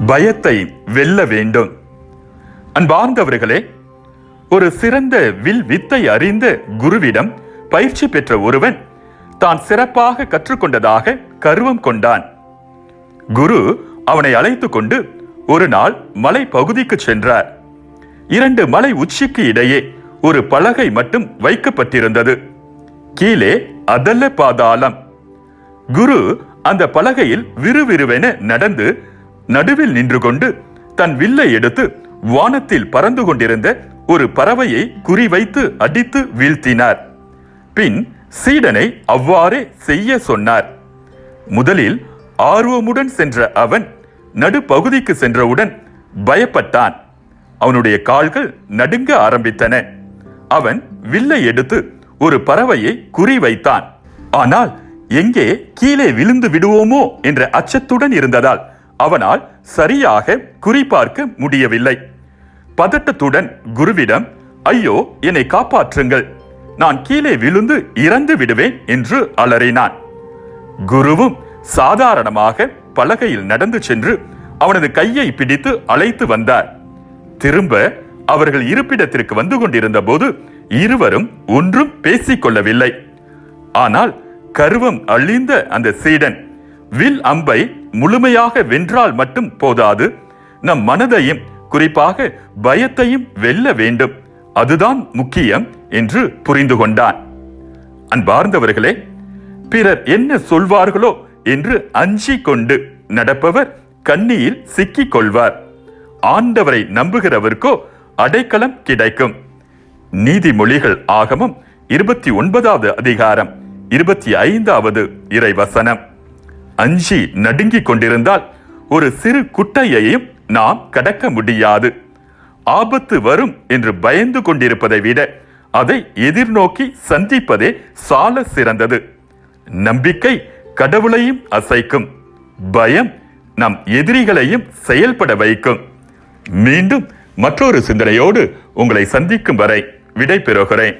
பயத்தை வெல்ல வேண்டும். அன்பார்ந்தவர்களே, ஒரு சிறந்த வில் வித்தை அறிந்த குருவிடம் பயிற்சி பெற்ற ஒருவன் தான் சிறப்பாக கற்றுக்கொண்டதாக கர்வம் கொண்டான். குரு அவனை அழைத்துக் கொண்டு ஒரு நாள் மலை பகுதிக்கு சென்றார். 2 மலை உச்சிக்கு இடையே ஒரு பலகை மட்டும் வைக்கப்பட்டிருந்தது. கீழே அதல்ல பாதாளம். குரு அந்த பலகையில் விறுவிறுவென நடந்து நடுவில் நின்று கொண்டு தன் வில்லை எடுத்து வானத்தில் பறந்து கொண்டிருந்த ஒரு பறவையை குறிவைத்து அடித்து வீழ்த்தினார். பின் சீடனை அவ்வாறே செய்ய சொன்னார். முதலில் ஆர்வமுடன் சென்ற அவன் நடுப்பகுதிக்கு சென்றவுடன் பயப்பட்டான். அவனுடைய கால்கள் நடுங்க ஆரம்பித்தன. அவன் வில்லை எடுத்து ஒரு பறவையை குறிவைத்தான். ஆனால் எங்கே கீழே விழுந்து விடுவோமோ என்ற அச்சத்துடன் இருந்ததால் அவனால் சரியாக குறிபார்க்க முடியவில்லை. பதட்டத்துடன் குருவிடம், ஐயோ, என்னை காப்பாற்றுங்கள், நான் கீழே விழுந்து இறந்து விடுவேன் என்று அலறினான். குருவும் சாதாரணமாக பலகையில் நடந்து சென்று அவனது கையை பிடித்து அழைத்து வந்தார். திரும்ப அவர்கள் இருப்பிடத்திற்கு வந்து கொண்டிருந்த போது இருவரும் ஒன்றும் பேசிக் கொள்ளவில்லை. ஆனால் கர்வம் அழிந்த அந்த சீடன் வில் அம்பை முழுமையாக வென்றால் மட்டும் போதாது, நம் மனதையும் குறிப்பாக பயத்தையும் வெல்ல வேண்டும், அதுதான் முக்கியம் என்று புரிந்து கொண்டான். அன்பார்ந்தவர்களே, பிறர் என்ன சொல்வார்களோ என்று அஞ்சி கொண்டு நடப்பவர் கண்ணியில் சிக்கிக் கொள்வார். ஆண்டவரை நம்புகிறவருக்கோ அடைக்கலம் கிடைக்கும். நீதிமொழிகள் ஆகமம் 29வது அதிகாரம் 25வது இறைவசனம். அஞ்சி நடுங்கிக் கொண்டிருந்தால் ஒரு சிறு குட்டையையும் நாம் கடக்க முடியாது. ஆபத்து வரும் என்று பயந்து கொண்டிருப்பதை விட அதை எதிர்நோக்கி சந்திப்பதே சால சிறந்தது. நம்பிக்கை கடவுளையும் அசைக்கும், பயம் நம் எதிரிகளையும் செயல்பட வைக்கும். மீண்டும் மற்றொரு சிந்தனையோடு உங்களை சந்திக்கும் வரை விடை பெறுகிறேன்.